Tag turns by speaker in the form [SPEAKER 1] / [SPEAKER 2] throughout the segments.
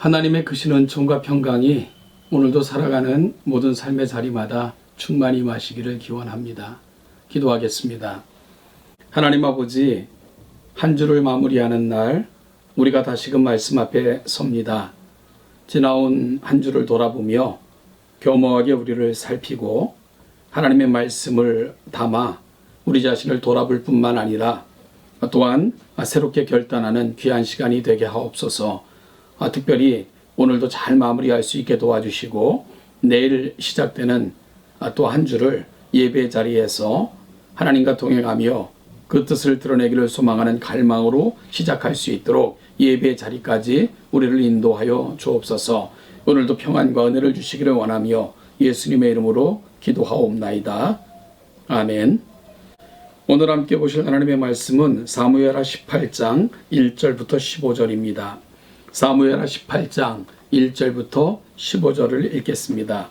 [SPEAKER 1] 하나님의 크신 은총과 평강이 오늘도 살아가는 모든 삶의 자리마다 충만히 임하시기를 기원합니다. 기도하겠습니다. 하나님 아버지, 한 주를 마무리하는 날 우리가 다시금 말씀 앞에 섭니다. 지나온 한 주를 돌아보며 교묘하게 우리를 살피고 하나님의 말씀을 담아 우리 자신을 돌아볼 뿐만 아니라 또한 새롭게 결단하는 귀한 시간이 되게 하옵소서. 특별히 오늘도 잘 마무리할 수 있게 도와주시고 내일 시작되는 또 한 주를 예배 자리에서 하나님과 동행하며 그 뜻을 드러내기를 소망하는 갈망으로 시작할 수 있도록 예배 자리까지 우리를 인도하여 주옵소서. 오늘도 평안과 은혜를 주시기를 원하며 예수님의 이름으로 기도하옵나이다. 아멘. 오늘 함께 보실 하나님의 말씀은 사무엘하 18장 1절부터 15절입니다. 사무엘하 18장 1절부터 15절을 읽겠습니다.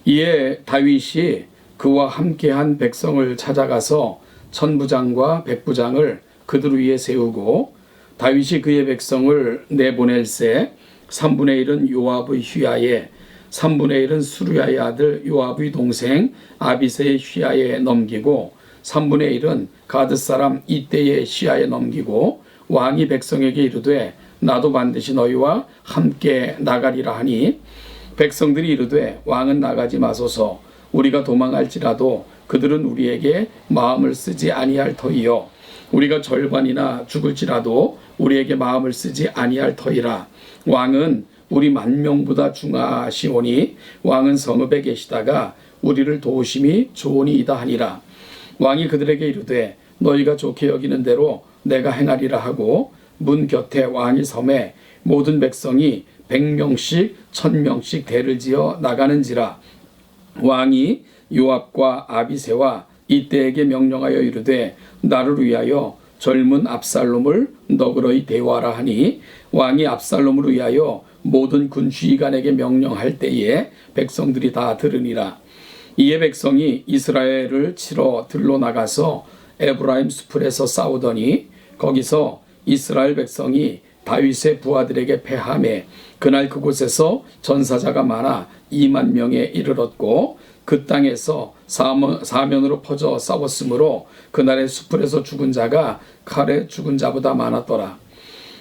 [SPEAKER 1] 이에 다윗이 그와 함께한 백성을 찾아가서 천부장과 백부장을 그들 위에 세우고 다윗이 그의 백성을 내보낼새 3분의 1은 요압의 휘하에 3분의 1은 수르야의 아들 요압의 동생 아비새의 휘하에 넘기고 3분의 1은 가드 사람 이때의 시야에 넘기고 왕이 백성에게 이르되 나도 반드시 너희와 함께 나가리라 하니 백성들이 이르되 왕은 나가지 마소서. 우리가 도망할지라도 그들은 우리에게 마음을 쓰지 아니할 터이요 우리가 절반이나 죽을지라도 우리에게 마음을 쓰지 아니할 터이라. 왕은 우리 만명보다 중하시오니 왕은 성읍에 계시다가 우리를 도우심이 좋으니이다 하니라. 왕이 그들에게 이르되 너희가 좋게 여기는 대로 내가 행하리라 하고 문 곁에 왕이 섬에 모든 백성이 100명씩 1000명씩 대를 지어 나가는지라. 왕이 요압과 아비새와 이때에게 명령하여 이르되 나를 위하여 젊은 압살롬을 너그러이 대우하라 하니 왕이 압살롬을 위하여 모든 군주의관에게 명령할 때에 백성들이 다 들으니라. 이에 백성이 이스라엘을 치러 들로 나가서 에브라임 수풀에서 싸우더니 거기서 이스라엘 백성이 다윗의 부하들에게 패하매 그날 그곳에서 전사자가 많아 2만 명에 이르렀고 그 땅에서 사면으로 퍼져 싸웠으므로 그날의 수풀에서 죽은 자가 칼에 죽은 자보다 많았더라.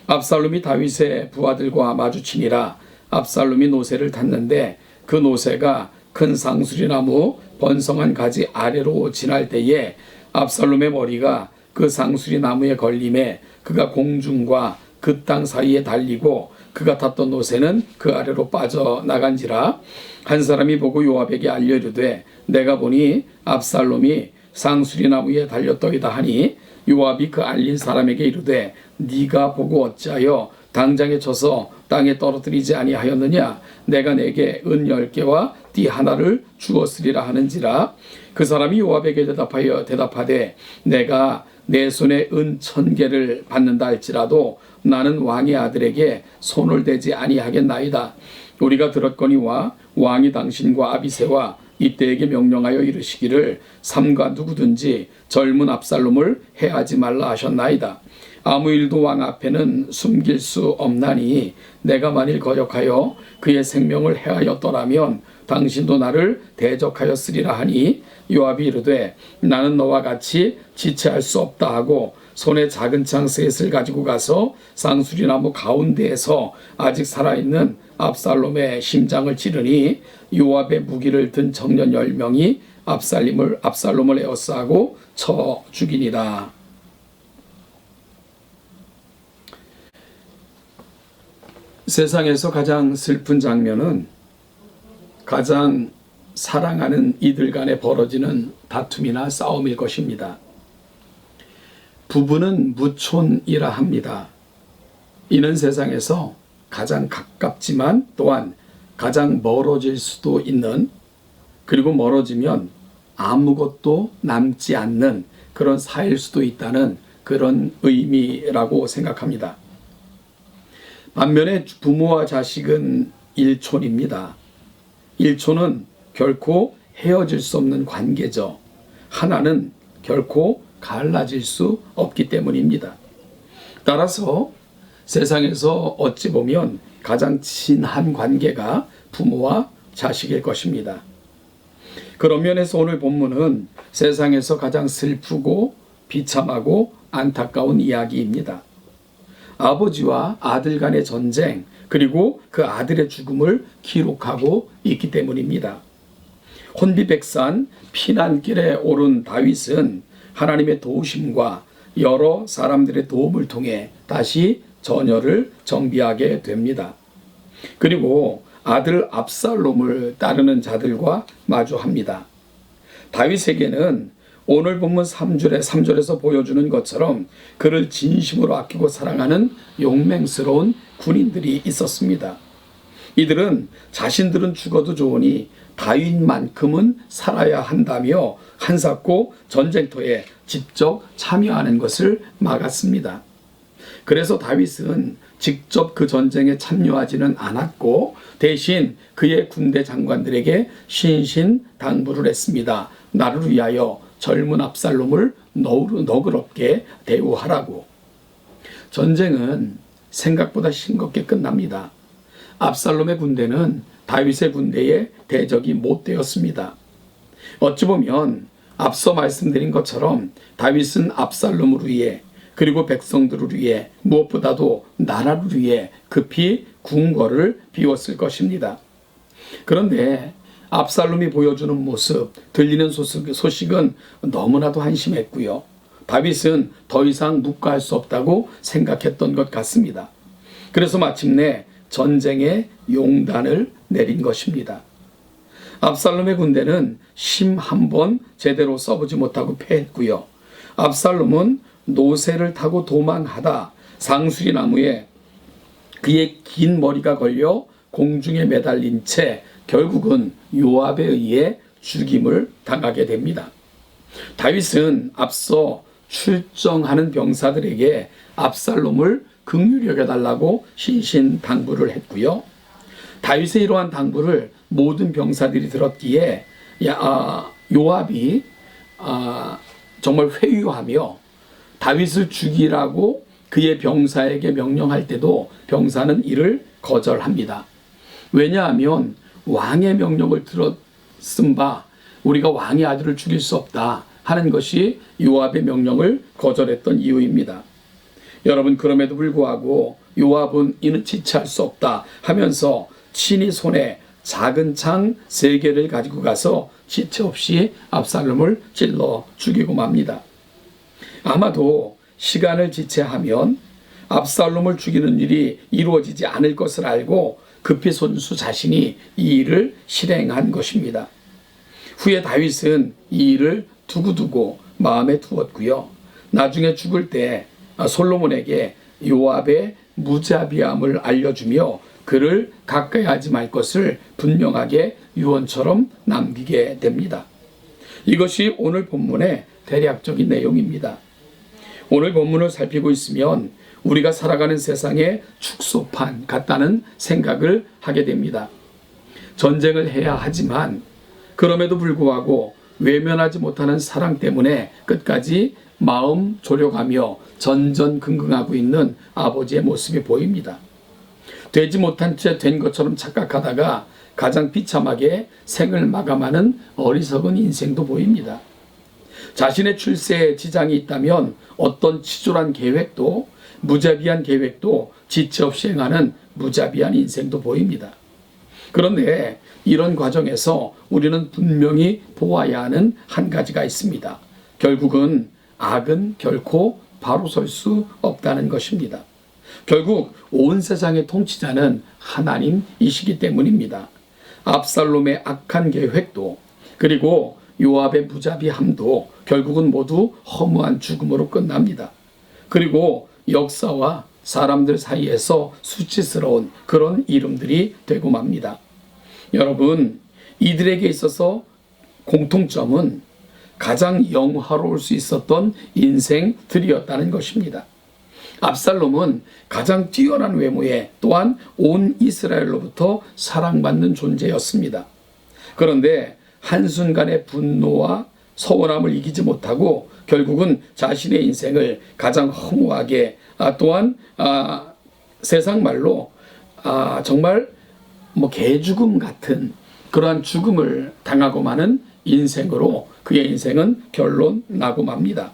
[SPEAKER 1] 압살롬이 다윗의 부하들과 마주치니라. 압살롬이 노새를 탔는데 그 노새가 큰 상수리나무 번성한 가지 아래로 지날 때에 압살롬의 머리가 그 상수리나무에 걸림에 그가 공중과 그 땅 사이에 달리고 그가 탔던 노새는 그 아래로 빠져나간지라. 한 사람이 보고 요압에게 알려 이르되 내가 보니 압살롬이 상수리나무에 달렸더이다 하니 요압이 그 알린 사람에게 이르되 네가 보고 어찌하여 당장에 쳐서 땅에 떨어뜨리지 아니하였느냐. 내가 내게 은 10개와 띠 하나를 주었으리라 하는지라. 그 사람이 요압에게 대답하되 내가 내 손에 은 1000개를 받는다 할지라도 나는 왕의 아들에게 손을 대지 아니하겠나이다. 우리가 들었거니와 왕이 당신과 아비새와 이때에게 명령하여 이르시기를 삼가 누구든지 젊은 압살롬을 해하지 말라 하셨나이다. 아무 일도 왕 앞에는 숨길 수 없나니 내가 만일 거역하여 그의 생명을 해하였더라면 당신도 나를 대적하였으리라 하니 요압이 이르되 나는 너와 같이 지체할 수 없다 하고 손에 작은 창 셋을 가지고 가서 상수리나무 가운데에서 아직 살아있는 압살롬의 심장을 찌르니 요압의 무기를 든 청년 10명이 압살롬을 에워싸고 쳐 죽이니라. 세상에서 가장 슬픈 장면은 가장 사랑하는 이들 간에 벌어지는 다툼이나 싸움일 것입니다. 부부는 무촌이라 합니다. 이는 세상에서 가장 가깝지만 또한 가장 멀어질 수도 있는, 그리고 멀어지면 아무것도 남지 않는 그런 사이일 수도 있다는 그런 의미라고 생각합니다. 반면에 부모와 자식은 일촌입니다. 일촌은 결코 헤어질 수 없는 관계죠. 하나는 결코 갈라질 수 없기 때문입니다. 따라서 세상에서 어찌 보면 가장 친한 관계가 부모와 자식일 것입니다. 그런 면에서 오늘 본문은 세상에서 가장 슬프고 비참하고 안타까운 이야기입니다. 아버지와 아들 간의 전쟁, 그리고 그 아들의 죽음을 기록하고 있기 때문입니다. 혼비백산 피난길에 오른 다윗은 하나님의 도우심과 여러 사람들의 도움을 통해 다시 전열을 정비하게 됩니다. 그리고 아들 압살롬을 따르는 자들과 마주합니다. 다윗에게는 오늘 본문 3절에서 보여주는 것처럼 그를 진심으로 아끼고 사랑하는 용맹스러운 군인들이 있었습니다. 이들은 자신들은 죽어도 좋으니 다윗만큼은 살아야 한다며 한사코 전쟁터에 직접 참여하는 것을 막았습니다. 그래서 다윗은 직접 그 전쟁에 참여하지는 않았고 대신 그의 군대 장관들에게 신신당부를 했습니다. 나를 위하여 젊은 압살롬을 너그럽게 대우하라고. 전쟁은 생각보다 싱겁게 끝납니다. 압살롬의 군대는 다윗의 군대에 대적이 못 되었습니다. 어찌 보면 앞서 말씀드린 것처럼 다윗은 압살롬을 위해 그리고 백성들을 위해 무엇보다도 나라를 위해 급히 궁궐을 비웠을 것입니다. 그런데 압살롬이 보여주는 모습, 들리는 소식은 너무나도 한심했고요. 다윗은 더 이상 묵과할 수 없다고 생각했던 것 같습니다. 그래서 마침내 전쟁의 용단을 내린 것입니다. 압살롬의 군대는 심 한 번 제대로 써보지 못하고 패했고요. 압살롬은 노새를 타고 도망하다 상수리 나무에 그의 긴 머리가 걸려 공중에 매달린 채 결국은 요압에 의해 죽임을 당하게 됩니다. 다윗은 앞서 출정하는 병사들에게 압살롬을 긍휼히 여겨달라고 신신당부를 했고요. 다윗의 이러한 당부를 모든 병사들이 들었기에 요압이 정말 회유하며 다윗을 죽이라고 그의 병사에게 명령할 때도 병사는 이를 거절합니다. 왜냐하면 왕의 명령을 들었음 바 우리가 왕의 아들을 죽일 수 없다 하는 것이 요압의 명령을 거절했던 이유입니다. 여러분, 그럼에도 불구하고 요압은 이는 지체할 수 없다 하면서 친히 손에 작은 창 3개를 가지고 가서 지체 없이 압살롬을 찔러 죽이고 맙니다. 아마도 시간을 지체하면 압살롬을 죽이는 일이 이루어지지 않을 것을 알고 급히 손수 자신이 이 일을 실행한 것입니다. 후에 다윗은 이 일을 두고두고 마음에 두었고요. 나중에 죽을 때 솔로몬에게 요압의 무자비함을 알려주며 그를 가까이 하지 말 것을 분명하게 유언처럼 남기게 됩니다. 이것이 오늘 본문의 대략적인 내용입니다. 오늘 본문을 살피고 있으면 우리가 살아가는 세상의 축소판 같다는 생각을 하게 됩니다. 전쟁을 해야 하지만 그럼에도 불구하고 외면하지 못하는 사랑 때문에 끝까지 마음 졸여가며 전전긍긍하고 있는 아버지의 모습이 보입니다. 되지 못한 채 된 것처럼 착각하다가 가장 비참하게 생을 마감하는 어리석은 인생도 보입니다. 자신의 출세에 지장이 있다면 어떤 치졸한 계획도 무자비한 계획도 지체 없이 행하는 무자비한 인생도 보입니다. 그런데 이런 과정에서 우리는 분명히 보아야 하는 한 가지가 있습니다. 결국은 악은 결코 바로 설 수 없다는 것입니다. 결국 온 세상의 통치자는 하나님이시기 때문입니다. 압살롬의 악한 계획도 그리고 요압의 무자비함도 결국은 모두 허무한 죽음으로 끝납니다. 그리고 역사와 사람들 사이에서 수치스러운 그런 이름들이 되고 맙니다. 여러분, 이들에게 있어서 공통점은 가장 영화로울 수 있었던 인생들이었다는 것입니다. 압살롬은 가장 뛰어난 외모에 또한 온 이스라엘로부터 사랑받는 존재였습니다. 그런데 한순간의 분노와 서운함을 이기지 못하고 결국은 자신의 인생을 가장 허무하게 또한 세상 말로 정말 개죽음 같은 그러한 죽음을 당하고 마는 인생으로 그의 인생은 결론 나고 맙니다.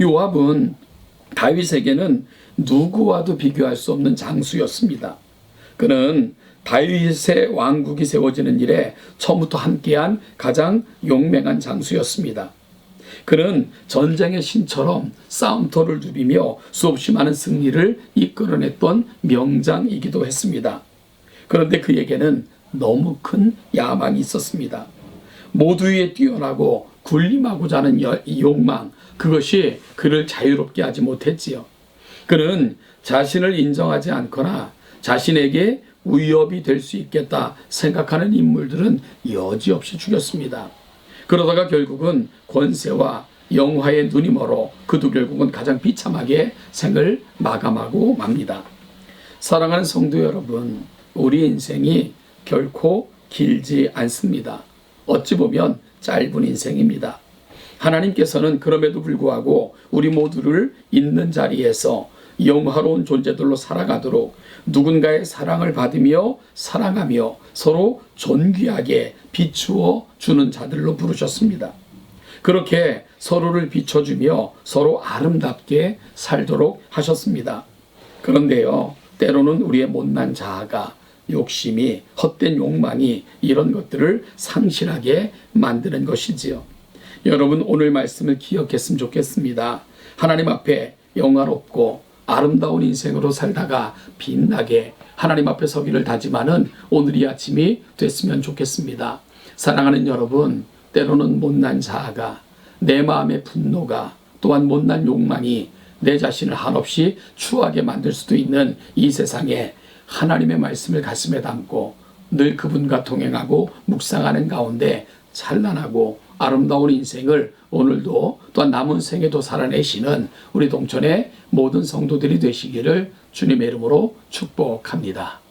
[SPEAKER 1] 요압은 다윗에게는 누구와도 비교할 수 없는 장수였습니다. 그는 다윗의 왕국이 세워지는 일에 처음부터 함께한 가장 용맹한 장수였습니다. 그는 전쟁의 신처럼 싸움터를 누비며 수없이 많은 승리를 이끌어냈던 명장이기도 했습니다. 그런데 그에게는 너무 큰 야망이 있었습니다. 모두 위에 뛰어나고 군림하고자 하는 욕망, 그것이 그를 자유롭게 하지 못했지요. 그는 자신을 인정하지 않거나 자신에게 위협이 될 수 있겠다 생각하는 인물들은 여지없이 죽였습니다. 그러다가 결국은 권세와 영화의 눈이 멀어 그도 결국은 가장 비참하게 생을 마감하고 맙니다. 사랑하는 성도 여러분, 우리 인생이 결코 길지 않습니다. 어찌 보면 짧은 인생입니다. 하나님께서는 그럼에도 불구하고 우리 모두를 있는 자리에서 영화로운 존재들로 살아가도록 누군가의 사랑을 받으며 사랑하며 서로 존귀하게 비추어 주는 자들로 부르셨습니다. 그렇게 서로를 비춰주며 서로 아름답게 살도록 하셨습니다. 그런데요, 때로는 우리의 못난 자아가, 욕심이, 헛된 욕망이 이런 것들을 상실하게 만드는 것이지요. 여러분, 오늘 말씀을 기억했으면 좋겠습니다. 하나님 앞에 영화롭고 아름다운 인생으로 살다가 빛나게 하나님 앞에 서기를 다짐하는 오늘이 아침이 됐으면 좋겠습니다. 사랑하는 여러분, 때로는 못난 자아가, 내 마음의 분노가, 또한 못난 욕망이 내 자신을 한없이 추하게 만들 수도 있는 이 세상에 하나님의 말씀을 가슴에 담고 늘 그분과 동행하고 묵상하는 가운데 찬란하고 아름다운 인생을 오늘도 또한 남은 생에도 살아내시는 우리 동천의 모든 성도들이 되시기를 주님의 이름으로 축복합니다.